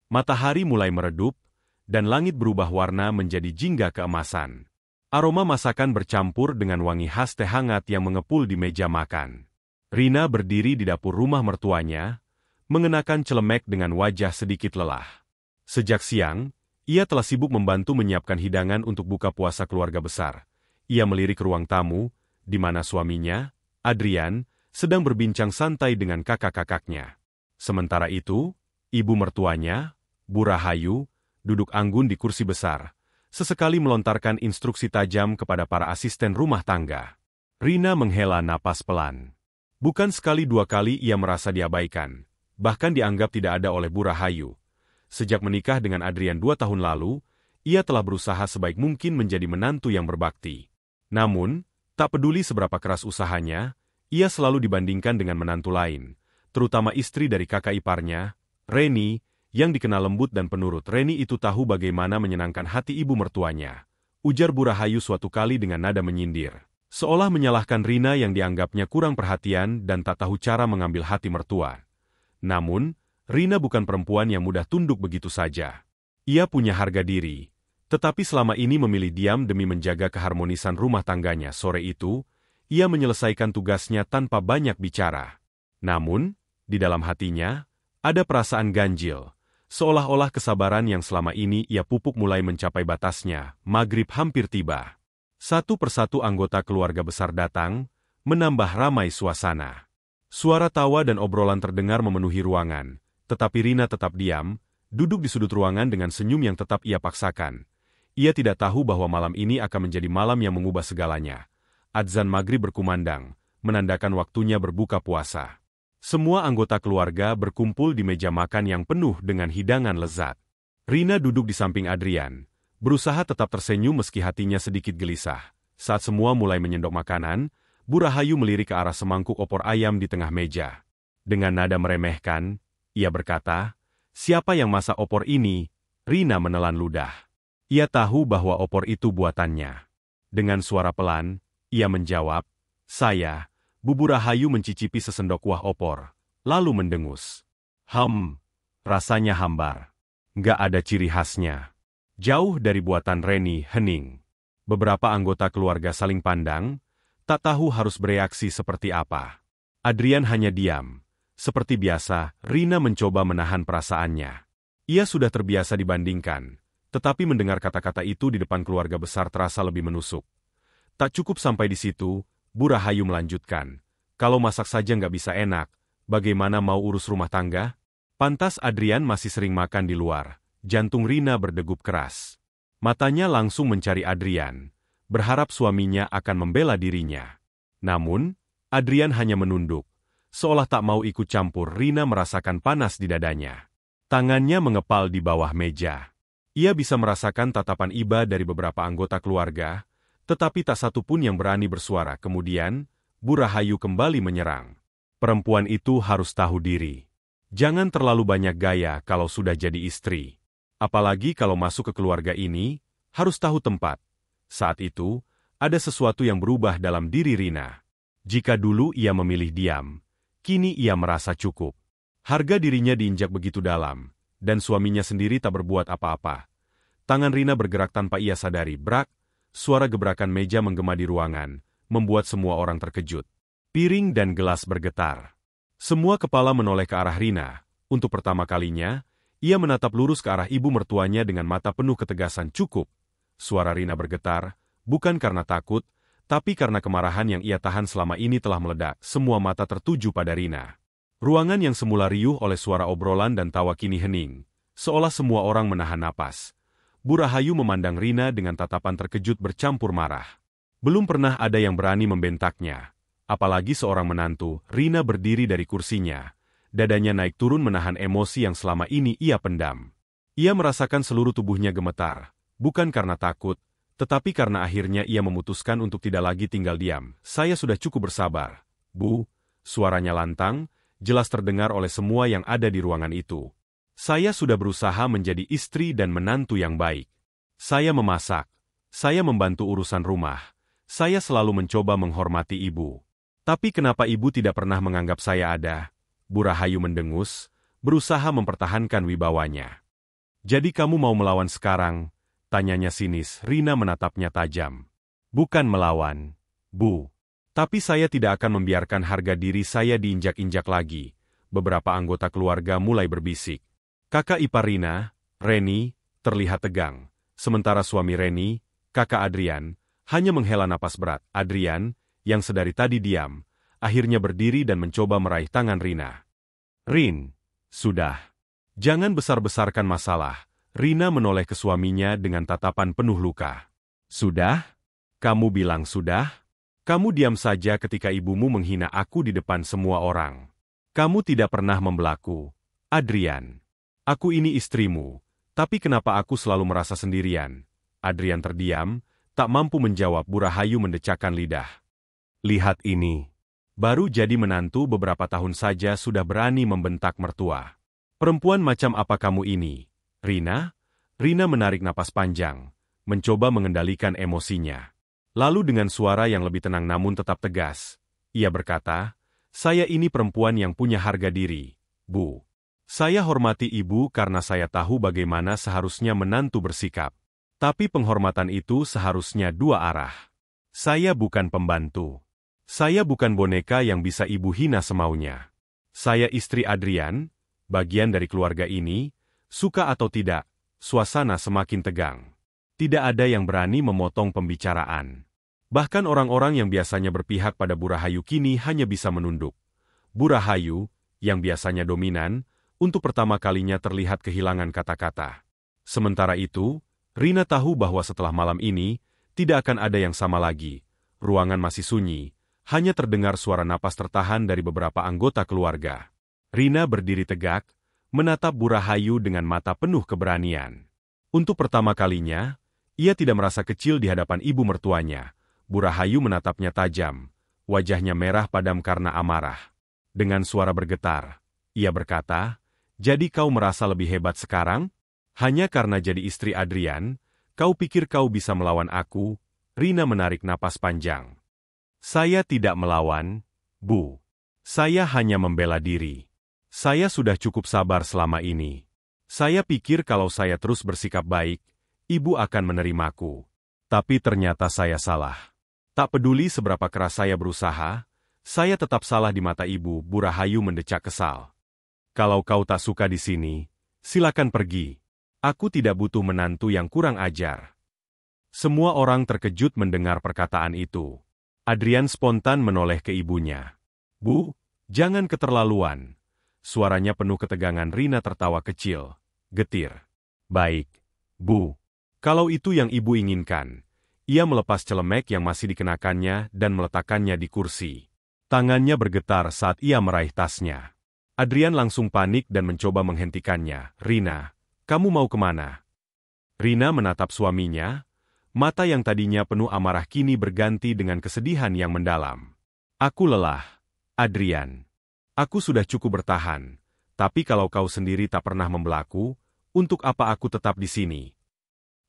Matahari mulai meredup, dan langit berubah warna menjadi jingga keemasan. Aroma masakan bercampur dengan wangi khas teh hangat yang mengepul di meja makan. Rina berdiri di dapur rumah mertuanya, mengenakan celemek dengan wajah sedikit lelah. Sejak siang, ia telah sibuk membantu menyiapkan hidangan untuk buka puasa keluarga besar. Ia melirik ruang tamu, di mana suaminya, Adrian, sedang berbincang santai dengan kakak-kakaknya. Sementara itu, ibu mertuanya, Bu Rahayu, duduk anggun di kursi besar, sesekali melontarkan instruksi tajam kepada para asisten rumah tangga. Rina menghela napas pelan. Bukan sekali dua kali ia merasa diabaikan, bahkan dianggap tidak ada oleh Bu Rahayu. Sejak menikah dengan Adrian 2 tahun lalu, ia telah berusaha sebaik mungkin menjadi menantu yang berbakti. Namun, tak peduli seberapa keras usahanya, ia selalu dibandingkan dengan menantu lain, terutama istri dari kakak iparnya, Reni, yang dikenal lembut dan penurut. Reni itu tahu bagaimana menyenangkan hati ibu mertuanya, ujar Bu Rahayu suatu kali dengan nada menyindir. Seolah menyalahkan Rina yang dianggapnya kurang perhatian dan tak tahu cara mengambil hati mertua. Namun, Rina bukan perempuan yang mudah tunduk begitu saja. Ia punya harga diri, tetapi selama ini memilih diam demi menjaga keharmonisan rumah tangganya. Sore itu, ia menyelesaikan tugasnya tanpa banyak bicara. Namun, di dalam hatinya, ada perasaan ganjil, seolah-olah kesabaran yang selama ini ia pupuk mulai mencapai batasnya. Maghrib hampir tiba. Satu persatu anggota keluarga besar datang, menambah ramai suasana. Suara tawa dan obrolan terdengar memenuhi ruangan, tetapi Rina tetap diam, duduk di sudut ruangan dengan senyum yang tetap ia paksakan. Ia tidak tahu bahwa malam ini akan menjadi malam yang mengubah segalanya. Adzan maghrib berkumandang, menandakan waktunya berbuka puasa. Semua anggota keluarga berkumpul di meja makan yang penuh dengan hidangan lezat. Rina duduk di samping Adrian, berusaha tetap tersenyum meski hatinya sedikit gelisah. Saat semua mulai menyendok makanan, Bu Rahayu melirik ke arah semangkuk opor ayam di tengah meja. Dengan nada meremehkan, ia berkata, "Siapa yang masak opor ini?" Rina menelan ludah. Ia tahu bahwa opor itu buatannya. Dengan suara pelan, ia menjawab, "Saya." Bu Rahayu mencicipi sesendok kuah opor, lalu mendengus. Rasanya hambar. Nggak ada ciri khasnya. Jauh dari buatan Reni, hening. Beberapa anggota keluarga saling pandang, tak tahu harus bereaksi seperti apa. Adrian hanya diam. Seperti biasa, Rina mencoba menahan perasaannya. Ia sudah terbiasa dibandingkan, tetapi mendengar kata-kata itu di depan keluarga besar terasa lebih menusuk. Tak cukup sampai di situ, Bu Rahayu melanjutkan, "Kalau masak saja nggak bisa enak, bagaimana mau urus rumah tangga?" Pantas Adrian masih sering makan di luar. Jantung Rina berdegup keras. Matanya langsung mencari Adrian, berharap suaminya akan membela dirinya. Namun, Adrian hanya menunduk. Seolah tak mau ikut campur. Rina merasakan panas di dadanya. Tangannya mengepal di bawah meja. Ia bisa merasakan tatapan iba dari beberapa anggota keluarga, tetapi tak satu pun yang berani bersuara. Kemudian, Bu Rahayu kembali menyerang. Perempuan itu harus tahu diri. Jangan terlalu banyak gaya kalau sudah jadi istri. Apalagi kalau masuk ke keluarga ini, harus tahu tempat. Saat itu, ada sesuatu yang berubah dalam diri Rina. Jika dulu ia memilih diam, kini ia merasa cukup. Harga dirinya diinjak begitu dalam, dan suaminya sendiri tak berbuat apa-apa. Tangan Rina bergerak tanpa ia sadari. Brak, suara gebrakan meja menggema di ruangan, membuat semua orang terkejut. Piring dan gelas bergetar. Semua kepala menoleh ke arah Rina. Untuk pertama kalinya, ia menatap lurus ke arah ibu mertuanya dengan mata penuh ketegasan. "Cukup." Suara Rina bergetar, bukan karena takut, tapi karena kemarahan yang ia tahan selama ini telah meledak. Semua mata tertuju pada Rina. Ruangan yang semula riuh oleh suara obrolan dan tawa kini hening, seolah semua orang menahan napas. Bu Rahayu memandang Rina dengan tatapan terkejut bercampur marah. Belum pernah ada yang berani membentaknya. Apalagi seorang menantu. Rina berdiri dari kursinya. Dadanya naik turun menahan emosi yang selama ini ia pendam. Ia merasakan seluruh tubuhnya gemetar, bukan karena takut, tetapi karena akhirnya ia memutuskan untuk tidak lagi tinggal diam. "Saya sudah cukup bersabar, Bu." Suaranya lantang, jelas terdengar oleh semua yang ada di ruangan itu. "Saya sudah berusaha menjadi istri dan menantu yang baik. Saya memasak, saya membantu urusan rumah, saya selalu mencoba menghormati Ibu. Tapi kenapa Ibu tidak pernah menganggap saya ada?" Bu Rahayu mendengus, berusaha mempertahankan wibawanya. Jadi kamu mau melawan sekarang? Tanyanya sinis. Rina menatapnya tajam. Bukan melawan, Bu. Tapi saya tidak akan membiarkan harga diri saya diinjak-injak lagi. Beberapa anggota keluarga mulai berbisik. Kakak ipar Rina, Reni, terlihat tegang. Sementara suami Reni, kakak Adrian, hanya menghela napas berat. Adrian, yang sedari tadi diam, akhirnya berdiri dan mencoba meraih tangan Rina. Rin, sudah. Jangan besar-besarkan masalah. Rina menoleh ke suaminya dengan tatapan penuh luka. Sudah? Kamu bilang sudah? Kamu diam saja ketika ibumu menghina aku di depan semua orang. Kamu tidak pernah membelaku, Adrian. Aku ini istrimu, tapi kenapa aku selalu merasa sendirian? Adrian terdiam, tak mampu menjawab. Bu Rahayu mendecakkan lidah. Lihat ini. Baru jadi menantu beberapa tahun saja sudah berani membentak mertua. Perempuan macam apa kamu ini, Rina? Rina menarik napas panjang, mencoba mengendalikan emosinya. Lalu dengan suara yang lebih tenang namun tetap tegas, ia berkata, saya ini perempuan yang punya harga diri, Bu. Saya hormati ibu karena saya tahu bagaimana seharusnya menantu bersikap. Tapi penghormatan itu seharusnya dua arah. Saya bukan pembantu. Saya bukan boneka yang bisa ibu hina semaunya. Saya istri Adrian, bagian dari keluarga ini, suka atau tidak, suasana semakin tegang. Tidak ada yang berani memotong pembicaraan. Bahkan orang-orang yang biasanya berpihak pada Bu Rahayu kini hanya bisa menunduk. Bu Rahayu, yang biasanya dominan, untuk pertama kalinya terlihat kehilangan kata-kata. Sementara itu, Rina tahu bahwa setelah malam ini, tidak akan ada yang sama lagi. Ruangan masih sunyi, hanya terdengar suara napas tertahan dari beberapa anggota keluarga. Rina berdiri tegak, menatap Bu Rahayu dengan mata penuh keberanian. Untuk pertama kalinya, ia tidak merasa kecil di hadapan ibu mertuanya. Bu Rahayu menatapnya tajam, wajahnya merah padam karena amarah. Dengan suara bergetar, ia berkata, jadi kau merasa lebih hebat sekarang? Hanya karena jadi istri Adrian, kau pikir kau bisa melawan aku? Rina menarik napas panjang. Saya tidak melawan, Bu. Saya hanya membela diri. Saya sudah cukup sabar selama ini. Saya pikir kalau saya terus bersikap baik, ibu akan menerimaku. Tapi ternyata saya salah. Tak peduli seberapa keras saya berusaha, saya tetap salah di mata ibu. Bu Rahayu mendecak kesal. Kalau kau tak suka di sini, silakan pergi. Aku tidak butuh menantu yang kurang ajar. Semua orang terkejut mendengar perkataan itu. Adrian spontan menoleh ke ibunya. Bu, jangan keterlaluan. Suaranya penuh ketegangan. Rina tertawa kecil, getir. Baik, Bu. Kalau itu yang ibu inginkan. Ia melepas celemek yang masih dikenakannya dan meletakkannya di kursi. Tangannya bergetar saat ia meraih tasnya. Adrian langsung panik dan mencoba menghentikannya. Rina, kamu mau kemana? Rina menatap suaminya. Mata yang tadinya penuh amarah kini berganti dengan kesedihan yang mendalam. Aku lelah, Adrian. Aku sudah cukup bertahan. Tapi kalau kau sendiri tak pernah membelaku, untuk apa aku tetap di sini?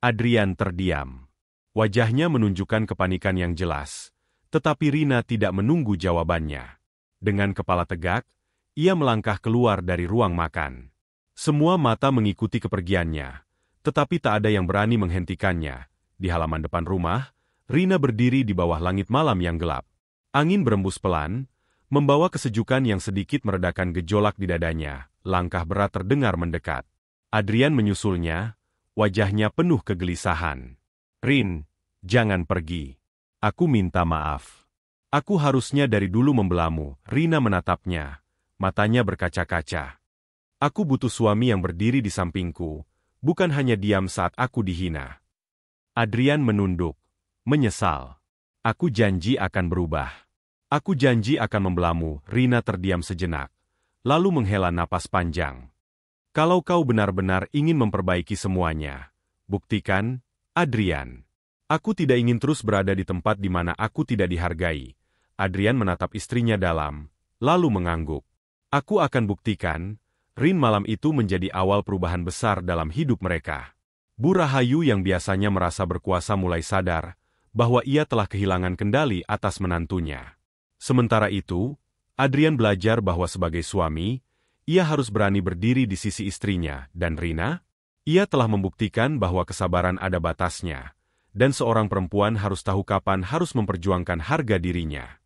Adrian terdiam. Wajahnya menunjukkan kepanikan yang jelas. Tetapi Rina tidak menunggu jawabannya. Dengan kepala tegak, ia melangkah keluar dari ruang makan. Semua mata mengikuti kepergiannya, tetapi tak ada yang berani menghentikannya. Di halaman depan rumah, Rina berdiri di bawah langit malam yang gelap. Angin berembus pelan, membawa kesejukan yang sedikit meredakan gejolak di dadanya. Langkah berat terdengar mendekat. Adrian menyusulnya, wajahnya penuh kegelisahan. Rin, jangan pergi. Aku minta maaf. Aku harusnya dari dulu membelamu. Rina menatapnya. Matanya berkaca-kaca. Aku butuh suami yang berdiri di sampingku, bukan hanya diam saat aku dihina. Adrian menunduk, menyesal. Aku janji akan berubah. Aku janji akan membelamu. Rina terdiam sejenak, lalu menghela napas panjang. Kalau kau benar-benar ingin memperbaiki semuanya, buktikan, Adrian. Aku tidak ingin terus berada di tempat di mana aku tidak dihargai. Adrian menatap istrinya dalam, lalu mengangguk. Aku akan buktikan. Rin malam itu menjadi awal perubahan besar dalam hidup mereka. Bu Rahayu yang biasanya merasa berkuasa mulai sadar bahwa ia telah kehilangan kendali atas menantunya. Sementara itu, Adrian belajar bahwa sebagai suami, ia harus berani berdiri di sisi istrinya, dan Rina? Ia telah membuktikan bahwa kesabaran ada batasnya, dan seorang perempuan harus tahu kapan harus memperjuangkan harga dirinya.